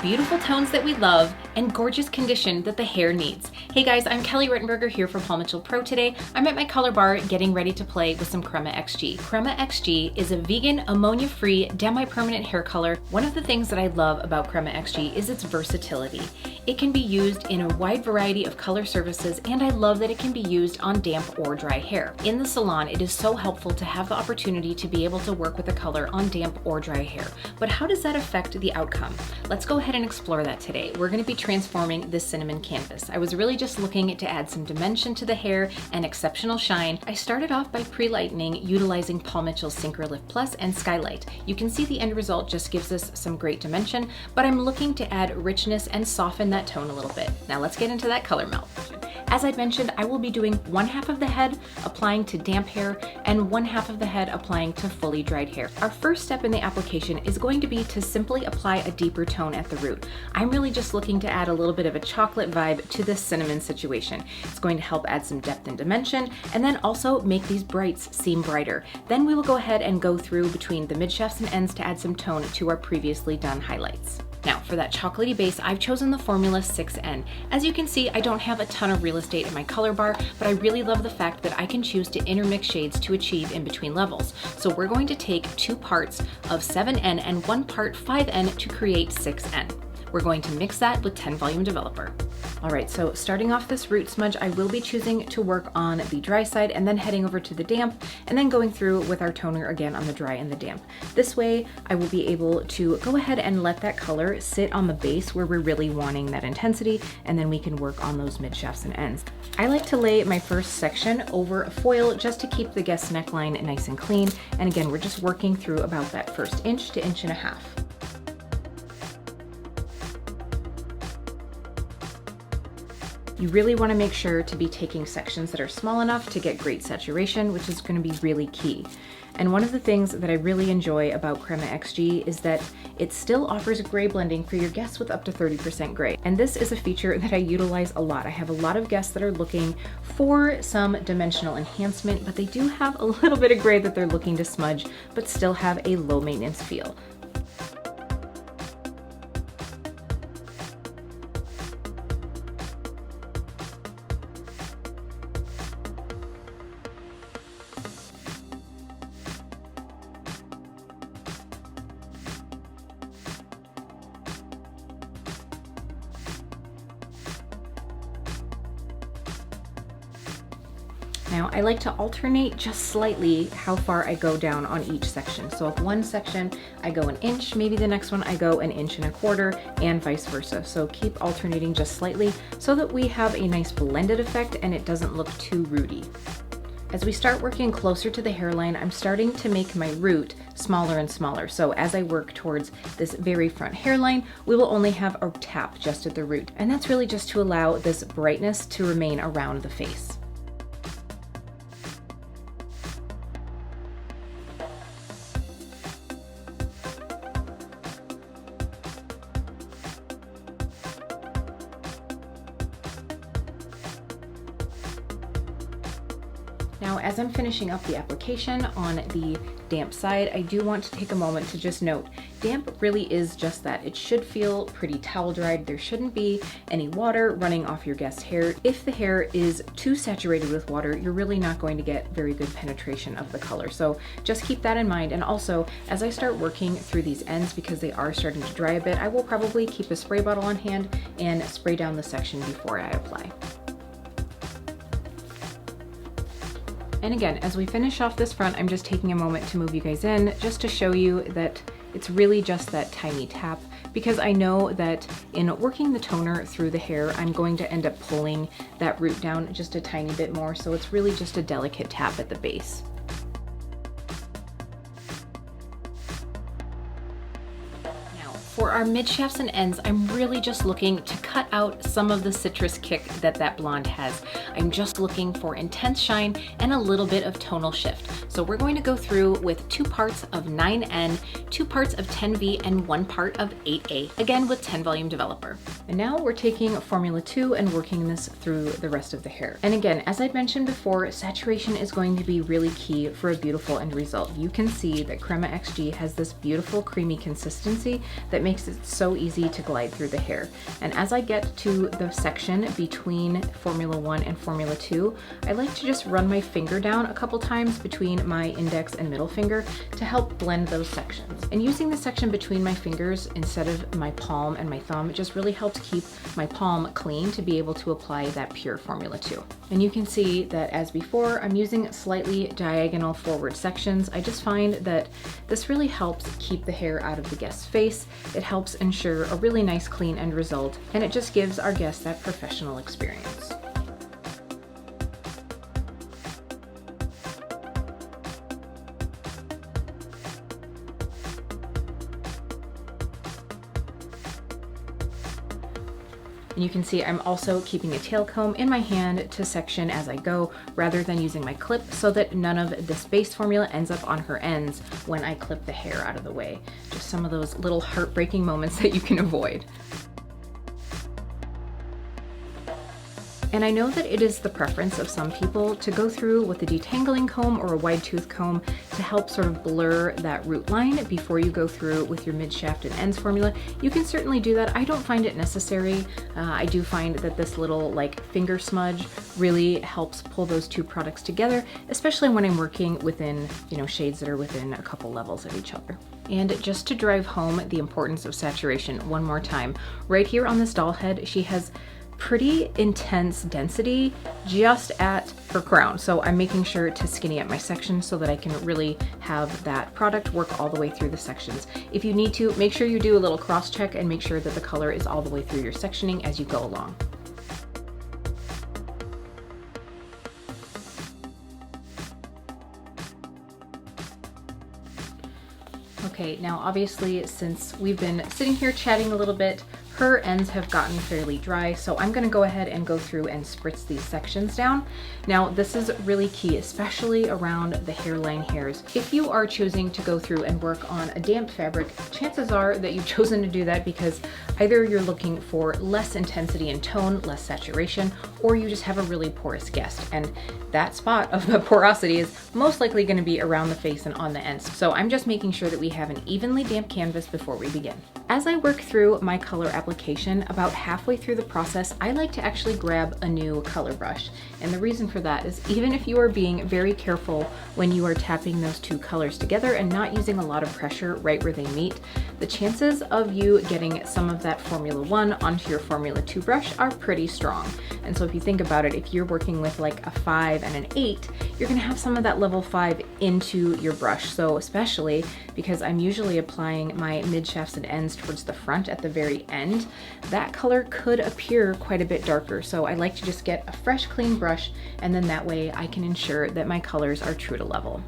beautiful tones that we love, and gorgeous condition that the hair needs. Hey guys, I'm Kelly Rettenberger here from Paul Mitchell Pro today. I'm at my color bar getting ready to play with some Crema XG. Crema XG is a vegan, ammonia-free, demi-permanent hair color. One of the things that I love about Crema XG is its versatility. It can be used in a wide variety of color surfaces, and I love that it can be used on damp or dry hair. In the salon, it is so helpful to have the opportunity to be able to work with a color on damp or dry hair. But how does that affect the outcome? Let's go ahead and explore that today. We're going to be transforming this cinnamon canvas. I was really just looking to add some dimension to the hair and exceptional shine. I started off by pre-lightening utilizing Paul Mitchell's Synchro Lift Plus and Skylight. You can see the end result just gives us some great dimension, but I'm looking to add richness and soften that tone a little bit. Now let's get into that color melt. As I mentioned, I will be doing one half of the head applying to damp hair and one half of the head applying to fully dried hair. Our first step in the application is going to be to simply apply a deeper tone at the root. I'm really just looking to add a little bit of a chocolate vibe to this cinnamon situation. It's going to help add some depth and dimension, and then also make these brights seem brighter. Then we will go ahead and go through between the mid shafts and ends to add some tone to our previously done highlights. Now for that chocolatey base, I've chosen the formula 6N. As you can see, I don't have a ton of real estate in my color bar, but I really love the fact that I can choose to intermix shades to achieve in between levels. So we're going to take 2 parts of 7N and 1 part 5N to create 6N. We're going to mix that with 10 volume developer. All right, so starting off this root smudge, I will be choosing to work on the dry side and then heading over to the damp and then going through with our toner again on the dry and the damp. This way, I will be able to go ahead and let that color sit on the base where we're really wanting that intensity, and then we can work on those mid shafts and ends. I like to lay my first section over a foil just to keep the guest neckline nice and clean. And again, we're just working through about that first inch to inch and a half. You really want to make sure to be taking sections that are small enough to get great saturation, which is going to be really key. And one of the things that I really enjoy about Crema XG is that it still offers gray blending for your guests with up to 30% gray. And this is a feature that I utilize a lot. I have a lot of guests that are looking for some dimensional enhancement, but they do have a little bit of gray that they're looking to smudge, but still have a low maintenance feel. Now, I like to alternate just slightly how far I go down on each section. So if one section I go an inch, maybe the next one I go an inch and a quarter, and vice versa. So keep alternating just slightly so that we have a nice blended effect and it doesn't look too rooty. As we start working closer to the hairline, I'm starting to make my root smaller and smaller. So as I work towards this very front hairline, we will only have a tap just at the root. And that's really just to allow this brightness to remain around the face. Now, as I'm finishing up the application on the damp side, I do want to take a moment to just note, damp really is just that. It should feel pretty towel dried. There shouldn't be any water running off your guest's hair. If the hair is too saturated with water, you're really not going to get very good penetration of the color. So just keep that in mind. And also, as I start working through these ends, because they are starting to dry a bit, I will probably keep a spray bottle on hand and spray down the section before I apply. And again, as we finish off this front, I'm just taking a moment to move you guys in just to show you that it's really just that tiny tap, because I know that in working the toner through the hair, I'm going to end up pulling that root down just a tiny bit more. So it's really just a delicate tap at the base. For our mid shafts and ends, I'm really just looking to cut out some of the citrus kick that blonde has. I'm just looking for intense shine and a little bit of tonal shift. So we're going to go through with 2 parts of 9N, 2 parts of 10V, and 1 part of 8A, again with 10 volume developer. And now we're taking Formula 2 and working this through the rest of the hair. And again, as I'd mentioned before, saturation is going to be really key for a beautiful end result. You can see that Crema XG has this beautiful creamy consistency that makes makes it so easy to glide through the hair. And as I get to the section between Formula 1 and Formula 2, I like to just run my finger down a couple times between my index and middle finger to help blend those sections. And using the section between my fingers instead of my palm and my thumb just really helps keep my palm clean to be able to apply that pure Formula 2. And you can see that as before, I'm using slightly diagonal forward sections. I just find that this really helps keep the hair out of the guest's face. It helps ensure a really nice clean end result, and it just gives our guests that professional experience. And you can see I'm also keeping a tail comb in my hand to section as I go rather than using my clip, so that none of this base formula ends up on her ends when I clip the hair out of the way. Just some of those little heartbreaking moments that you can avoid. And I know that it is the preference of some people to go through with a detangling comb or a wide tooth comb to help sort of blur that root line before you go through with your mid shaft and ends formula. You can certainly do that. I don't find it necessary. I do find that this little like finger smudge really helps pull those two products together, especially when I'm working within, shades that are within a couple levels of each other. And just to drive home the importance of saturation one more time, right here on this doll head, she has pretty intense density just at her crown. So I'm making sure to skinny up my section so that I can really have that product work all the way through the sections. If you need to, make sure you do a little cross check and make sure that the color is all the way through your sectioning as you go along. Okay, now obviously since we've been sitting here chatting a little bit, her ends have gotten fairly dry, so I'm gonna go ahead and go through and spritz these sections down. Now, this is really key, especially around the hairline hairs. If you are choosing to go through and work on a damp fabric, chances are that you've chosen to do that because either you're looking for less intensity and tone, less saturation, or you just have a really porous guest. And that spot of the porosity is most likely gonna be around the face and on the ends. So I'm just making sure that we have an evenly damp canvas before we begin. As I work through my color application, about halfway through the process, I like to actually grab a new color brush. And the reason for that is even if you are being very careful when you are tapping those two colors together and not using a lot of pressure right where they meet, the chances of you getting some of that Formula 1 onto your Formula 2 brush are pretty strong. And so if you think about it, if you're working with like a 5 and an 8, you're gonna have some of that level 5 into your brush. So especially because I'm usually applying my mid shafts and ends towards the front at the very end, that color could appear quite a bit darker. So I like to just get a fresh, clean brush, and then that way I can ensure that my colors are true to level.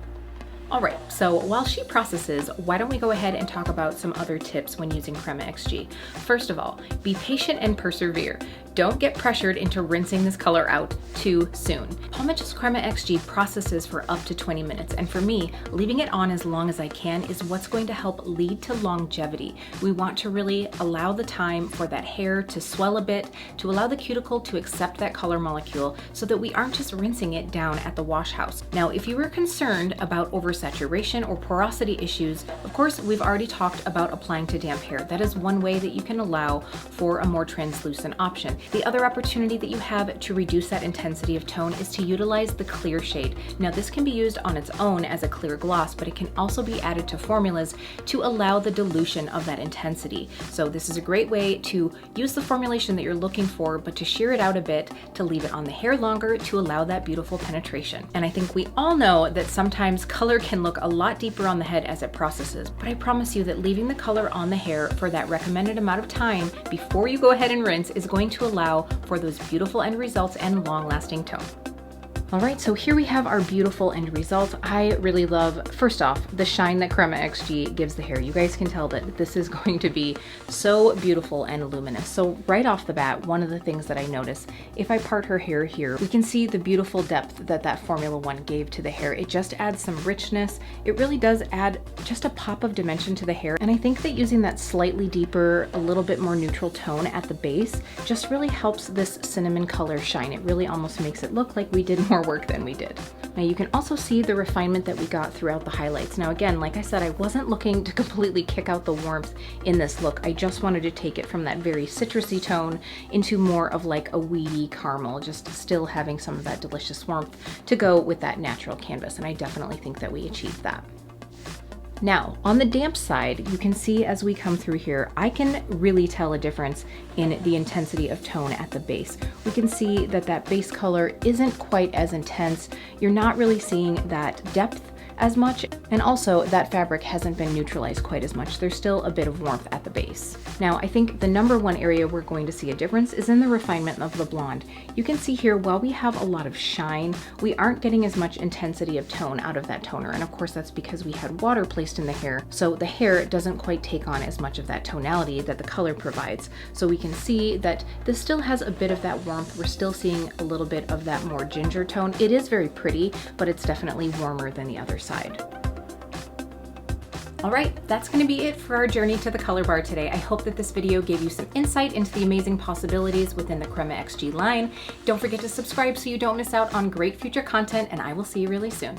All right, so while she processes, why don't we go ahead and talk about some other tips when using Crema XG. First of all, be patient and persevere. Don't get pressured into rinsing this color out too soon. Paul Mitchell's Crema XG processes for up to 20 minutes, and for me, leaving it on as long as I can is what's going to help lead to longevity. We want to really allow the time for that hair to swell a bit, to allow the cuticle to accept that color molecule so that we aren't just rinsing it down at the wash house. Now, if you were concerned about oversaturation or porosity issues, of course, we've already talked about applying to damp hair. That is one way that you can allow for a more translucent option. The other opportunity that you have to reduce that intensity of tone is to utilize the clear shade. Now, this can be used on its own as a clear gloss, but it can also be added to formulas to allow the dilution of that intensity. So this is a great way to use the formulation that you're looking for, but to shear it out a bit, to leave it on the hair longer, to allow that beautiful penetration. And I think we all know that sometimes color can look a lot deeper on the head as it processes, but I promise you that leaving the color on the hair for that recommended amount of time before you go ahead and rinse is going to allow for those beautiful end results and long-lasting tone. All right, so here we have our beautiful end result. I really love, first off, the shine that Crema XG gives the hair. You guys can tell that this is going to be so beautiful and luminous. So right off the bat, one of the things that I notice, if I part her hair here, we can see the beautiful depth that that Formula 1 gave to the hair. It just adds some richness. It really does add just a pop of dimension to the hair. And I think that using that slightly deeper, a little bit more neutral tone at the base just really helps this cinnamon color shine. It really almost makes it look like we did more more work than we did. Now you can also see the refinement that we got throughout the highlights. Now again, like I said, I wasn't looking to completely kick out the warmth in this look. I just wanted to take it from that very citrusy tone into more of like a weedy caramel, just still having some of that delicious warmth to go with that natural canvas. And I definitely think that we achieved that. Now, on the damp side, you can see as we come through here, I can really tell a difference in the intensity of tone at the base. We can see that that base color isn't quite as intense. You're not really seeing that depth as much, and also that fabric hasn't been neutralized quite as much. There's still a bit of warmth at the base. Now, I think the number one area we're going to see a difference is in the refinement of the blonde. You can see here, while we have a lot of shine, we aren't getting as much intensity of tone out of that toner. And of course, that's because we had water placed in the hair, so the hair doesn't quite take on as much of that tonality that the color provides. So we can see that this still has a bit of that warmth. We're still seeing a little bit of that more ginger tone. It is very pretty, but it's definitely warmer than the other side. All right, that's going to be it for our journey to the color bar today. I hope that this video gave you some insight into the amazing possibilities within the Crema XG line. Don't forget to subscribe so you don't miss out on great future content, and I will see you really soon.